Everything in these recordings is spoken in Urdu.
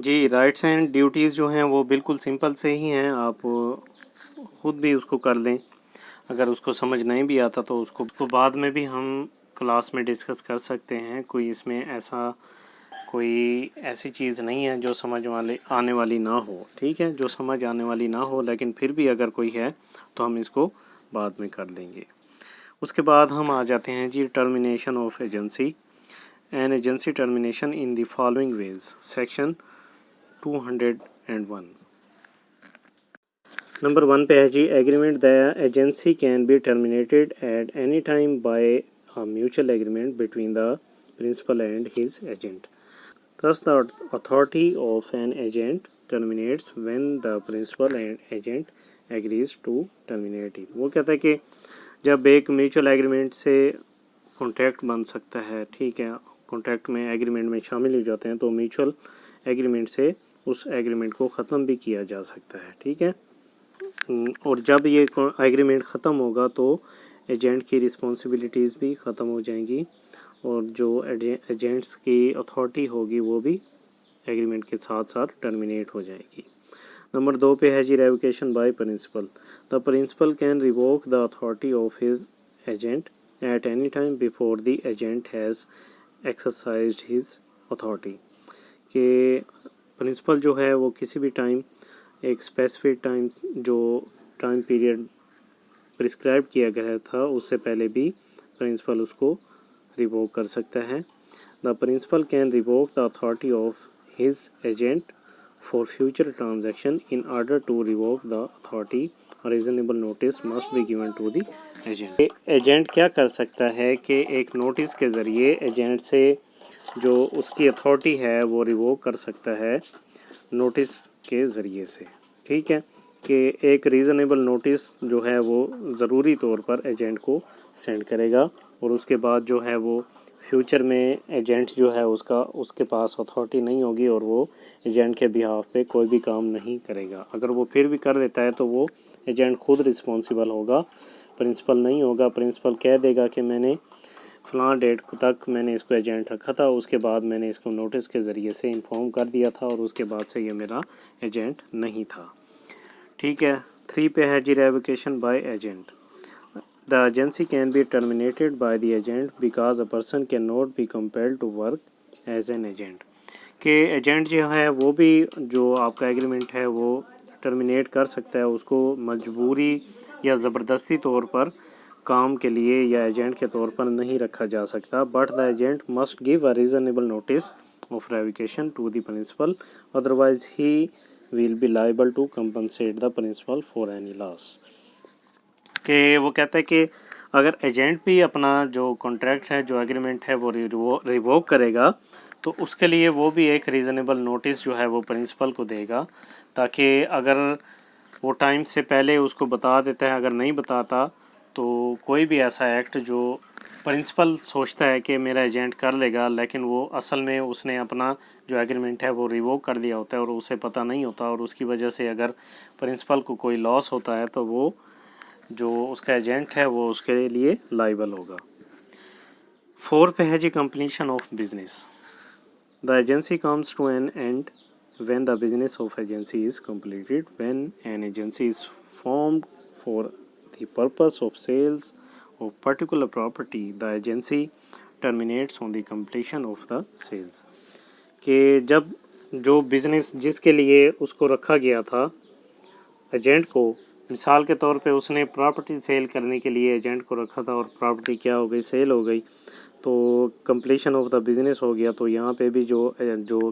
جی رائٹس اینڈ ڈیوٹیز جو ہیں وہ بالکل سمپل سے ہی ہیں، آپ خود بھی اس کو کر لیں، اگر اس کو سمجھ نہیں بھی آتا تو اس کو بعد میں بھی ہم کلاس میں ڈسکس کر سکتے ہیں، کوئی اس میں کوئی ایسی چیز نہیں ہے جو سمجھ آنے والی نہ ہو، ٹھیک ہے، جو سمجھ آنے والی نہ ہو، لیکن پھر بھی اگر کوئی ہے تو ہم اس کو بعد میں کر لیں گے۔ اس کے بعد ہم آ جاتے ہیں جی termination of agency, an agency termination in the following ways, section 201۔ Number 1 پہ ہے جی agreement the agency can be terminated at any time by a mutual agreement between the principal and his agent. Thus, the authority of an agent terminates when the principal and agent agrees to terminate it. وہ کہتا ہے کہ جب ایک میوچل ایگریمنٹ سے کانٹریکٹ بن سکتا ہے، ٹھیک ہے، کانٹریکٹ میں ایگریمنٹ میں شامل ہو جاتے ہیں تو میوچل ایگریمنٹ سے اس ایگریمنٹ کو ختم بھی کیا جا سکتا ہے، ٹھیک ہے، اور جب یہ ایگریمنٹ ختم ہوگا تو ایجنٹ کی رسپانسبلٹیز بھی ختم ہو جائیں گی، اور جو ایجنٹس کی اتھارٹی ہوگی وہ بھی ایگریمنٹ کے ساتھ ساتھ ٹرمینیٹ ہو جائے گی۔ نمبر 2 پہ ہے جی revocation by principal, the principal can revoke the authority of his agent at any time before the agent has exercised his authority, کہ پرنسپل جو ہے وہ کسی بھی ٹائم ایک اسپیسیفک ٹائم جو ٹائم پیریڈ پرسکرائب کیا گیا تھا اس سے پہلے بھی پرنسپل اس کو ریووک کر سکتا ہے۔ The principal can revoke the authority of his agent for future transaction in order to revoke the authority reasonable notice must be given to the agent. Agent کیا کر سکتا ہے کہ ایک نوٹس کے ذریعے ایجنٹ سے جو اس کی اتھارٹی ہے وہ ریووک کر سکتا ہے نوٹس کے ذریعے سے، ٹھیک ہے، کہ ایک ریزنیبل نوٹس جو ہے وہ ضروری طور پر ایجنٹ کو سینڈ کرے گا، اور اس کے بعد جو ہے وہ فیوچر میں ایجنٹ جو ہے اس کے پاس اتھارٹی نہیں ہوگی اور وہ ایجنٹ کے بہاف پہ کوئی بھی کام نہیں کرے گا۔ اگر وہ پھر بھی کر دیتا ہے تو وہ ایجنٹ خود رسپانسیبل ہوگا، پرنسپل نہیں ہوگا۔ پرنسپل کہہ دے گا کہ میں نے فلاں ڈیٹ تک میں نے اس کو ایجنٹ رکھا تھا، اس کے بعد میں نے اس کو نوٹس کے ذریعے سے انفارم کر دیا تھا اور اس کے بعد سے یہ میرا ایجنٹ نہیں تھا، ٹھیک ہے۔ 3 پہ ہے جی revocation by agent, the agency can be terminated by the agent because a person can not be compelled to work as an agent, کہ ایجنٹ جو ہے وہ بھی جو آپ کا ایگریمنٹ ہے وہ ٹرمینیٹ کر سکتا ہے، اس کو مجبوری یا زبردستی طور پر کام کے لیے یا ایجنٹ کے طور پر نہیں رکھا جا سکتا، but the agent must give a reasonable notice of revocation to the principal, otherwise he will be liable to compensate the principal for any loss۔ کہ وہ کہتا ہے کہ اگر ایجنٹ بھی اپنا جو کانٹریکٹ ہے، جو ایگریمنٹ ہے وہ ریووک کرے گا تو اس کے لیے وہ بھی ایک ریزنیبل نوٹس جو ہے وہ پرنسپل کو دے گا، تاکہ اگر وہ ٹائم سے پہلے اس کو بتا دیتا ہے، اگر نہیں بتاتا تو کوئی بھی ایسا ایکٹ جو پرنسپل سوچتا ہے کہ میرا ایجنٹ کر لے گا لیکن وہ اصل میں اس نے اپنا جو ایگریمنٹ ہے وہ ریووک کر دیا ہوتا ہے اور اسے پتہ نہیں ہوتا، اور اس کی وجہ سے اگر پرنسپل کو کوئی لاس ہوتا ہے تو وہ جو اس کا ایجنٹ ہے وہ اس کے لیے لائبل ہوگا۔ 4 پہ ہے جی completion of business, the agency comes to an end when the business of agency is completed, when an agency is formed for the purpose of sales of particular property, the agency terminates on the completion of the sales، کہ جب جو بزنس جس کے لیے اس کو رکھا گیا تھا ایجنٹ کو، مثال کے طور پہ اس نے پراپرٹی سیل کرنے کے لیے ایجنٹ کو رکھا تھا اور پراپرٹی کیا ہو گئی، سیل ہو گئی، تو کمپلیشن آف دا بزنس ہو گیا، تو یہاں پہ بھی جو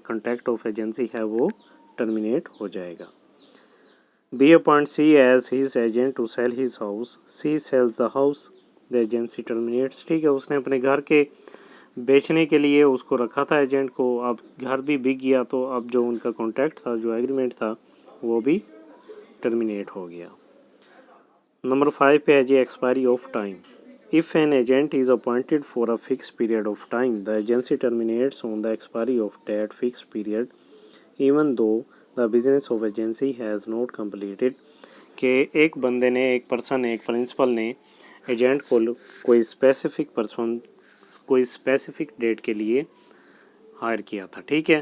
کنٹریکٹ آف ایجنسی ہے وہ ٹرمینیٹ ہو جائے گا۔ B appoint C as his agent to sell his house, C sells the house, the agency terminates, ٹھیک ہے، اس نے اپنے گھر کے بیچنے کے لیے اس کو رکھا تھا ایجنٹ کو، اب گھر بھی بک گیا تو اب جو ان کا کانٹریکٹ تھا، جو ایگریمنٹ تھا وہ بھی ٹرمینیٹ ہو گیا۔ نمبر 5 پہ ہے جی expiry of time, if an agent is appointed for a fixed period of time, the agency terminates on the expiry of that fixed period, even though the business of agency has not completed، کہ ایک بندے نے، ایک پرنسپل نے ایجنٹ کو کوئی اسپیسیفک ڈیٹ کے لیے ہائر کیا تھا، ٹھیک ہے،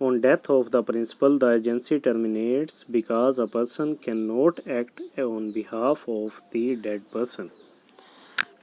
On death of the principal, the agency terminates because a person cannot act on behalf of the dead person।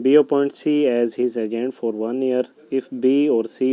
B appoints C as his agent for 1 year. If B or C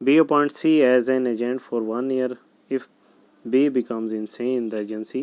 B appoints C as an agent for 1 year. If B becomes insane, the agency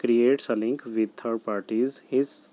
creates a link with third parties, his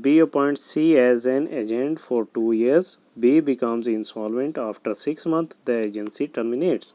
B appoints C as an agent for 2 years, B becomes insolvent after 6 months, the agency terminates।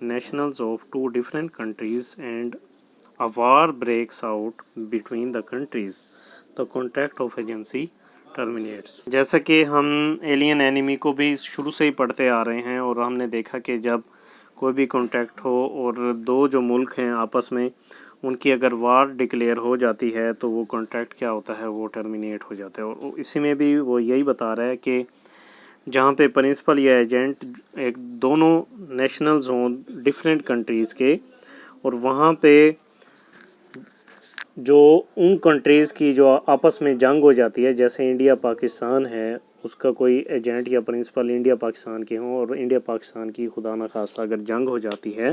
nationals of 2 different countries and a war breaks out between the countries, the contract of agency terminates. جیسا کہ ہم ایلین اینیمی کو بھی شروع سے ہی پڑھتے آ رہے ہیں، اور ہم نے دیکھا کہ جب کوئی بھی کانٹیکٹ ہو اور دو جو ملک ہیں آپس میں ان کی اگر وار ڈکلیئر ہو جاتی ہے تو وہ کانٹیکٹ کیا ہوتا ہے، وہ ٹرمینیٹ ہو جاتا ہے. اور اسی میں بھی وہ یہی بتا رہا ہے کہ جہاں پہ پرنسپل یا ایجنٹ ایک دونوں نیشنلز ہوں ڈفرینٹ کنٹریز کے، اور وہاں پہ جو ان کنٹریز کی جو آپس میں جنگ ہو جاتی ہے، جیسے انڈیا پاکستان ہے، اس کا کوئی ایجنٹ یا پرنسپل انڈیا پاکستان کے ہوں اور انڈیا پاکستان کی خدا نخواستہ اگر جنگ ہو جاتی ہے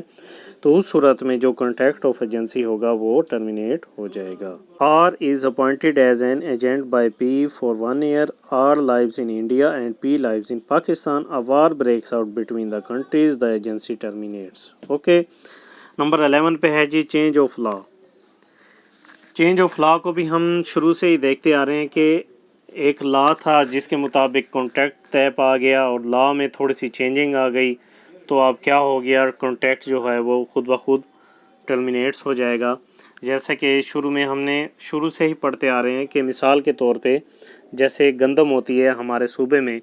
تو اس صورت میں جو کانٹیکٹ آف ایجنسی ہوگا وہ ٹرمینیٹ ہو جائے گا. R is appointed as an agent by P for 1 year. R lives in India and P lives in Pakistan. A war breaks out between the countries. The agency terminates. Okay. Number 11 پہ ہے جی change of law. Change of law کو بھی ہم شروع سے ہی دیکھتے آ رہے ہیں کہ ایک لا تھا جس کے مطابق کانٹیکٹ طے پا گیا، اور لا میں تھوڑی سی چینجنگ آ گئی تو اب کیا ہو گیا، کانٹیکٹ جو ہے وہ خود بخود ٹرمینیٹس ہو جائے گا. جیسا کہ ہم نے شروع سے ہی پڑھتے آ رہے ہیں کہ مثال کے طور پہ جیسے گندم ہوتی ہے ہمارے صوبے میں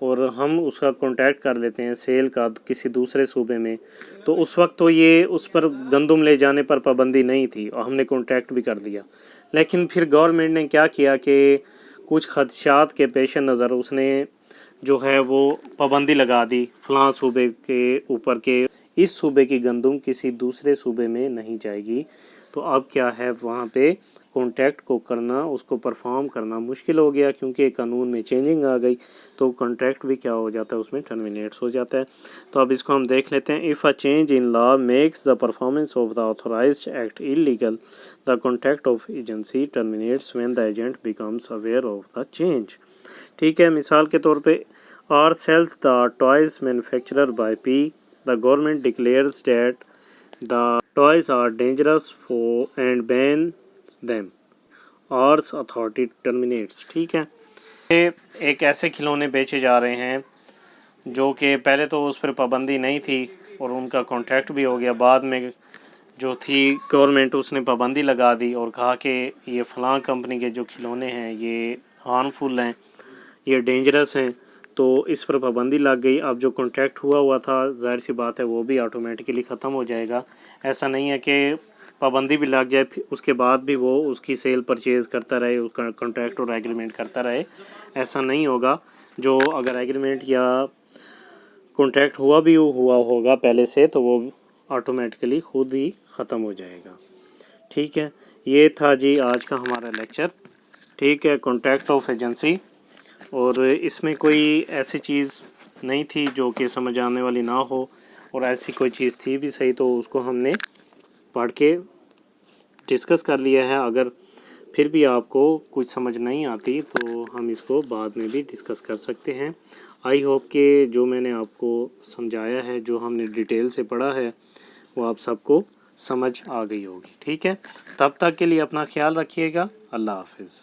اور ہم اس کا کانٹیکٹ کر لیتے ہیں سیل کا کسی دوسرے صوبے میں، تو اس وقت تو یہ اس پر گندم لے جانے پر پابندی نہیں تھی اور ہم نے کانٹیکٹ بھی کر دیا. لیکن پھر گورنمنٹ نے کیا کیا کہ کچھ خدشات کے پیش نظر اس نے جو ہے وہ پابندی لگا دی فلاں صوبے کے اوپر کہ اس صوبے کی گندم کسی دوسرے صوبے میں نہیں جائے گی. تو اب کیا ہے، وہاں پہ کانٹیکٹ کو کرنا، اس کو پرفارم کرنا مشکل ہو گیا کیونکہ قانون میں چینجنگ آ گئی، تو کانٹیکٹ بھی کیا ہو جاتا ہے، اس میں ٹرمینیٹس ہو جاتا ہے. تو اب اس کو ہم دیکھ لیتے ہیں. If a change in law makes the performance of the authorised act illegal, the contract of agency terminates when the agent becomes aware of the change. ٹھیک ہے، مثال کے طور پہ R sells the toys manufacturer by P, the government declares that the toys are dangerous for and bans them. R's authority terminates. ٹھیک ہے، یہ ایک ایسے کھلونے بیچے جا رہے ہیں جو کہ پہلے تو اس پر پابندی نہیں تھی اور ان کا کانٹیکٹ بھی ہو گیا، بعد میں جو تھی گورنمنٹ اس نے پابندی لگا دی اور کہا کہ یہ فلاں کمپنی کے جو کھلونے ہیں یہ ہارمفل ہیں، یہ ڈینجرس ہیں، تو اس پر پابندی لگ گئی. اب جو کانٹیکٹ ہوا تھا ظاہر سی بات ہے وہ بھی آٹومیٹکلی ختم ہو جائے گا. ایسا نہیں ہے کہ پابندی بھی لگ جائے پھر اس کے بعد بھی وہ اس کی سیل پرچیز کرتا رہے، اس کا کانٹیکٹ اور ایگریمنٹ کرتا رہے، ایسا نہیں ہوگا. جو اگر ایگریمنٹ یا کانٹیکٹ ہوا ہوگا پہلے سے تو وہ آٹومیٹکلی خود ہی ختم ہو جائے گا. ٹھیک ہے، یہ تھا جی آج کا ہمارا لیکچر. ٹھیک ہے، کانٹیکٹ آف ایجنسی، اور اس میں کوئی ایسی چیز نہیں تھی جو کہ سمجھ آنے والی نہ ہو، اور ایسی کوئی چیز تھی بھی صحیح تو اس کو ہم نے پڑھ کے ڈسکس کر لیا ہے. اگر پھر بھی آپ کو کچھ سمجھ نہیں آتی تو ہم اس کو بعد میں بھی ڈسکس کر سکتے ہیں. آئی ہوپ کہ جو میں نے آپ کو سمجھایا ہے، جو ہم نے ڈیٹیل سے پڑھا ہے، وہ آپ سب کو سمجھ آ گئی ہوگی. ٹھیک ہے، تب تک کے لیے اپنا خیال رکھیے گا. اللہ حافظ.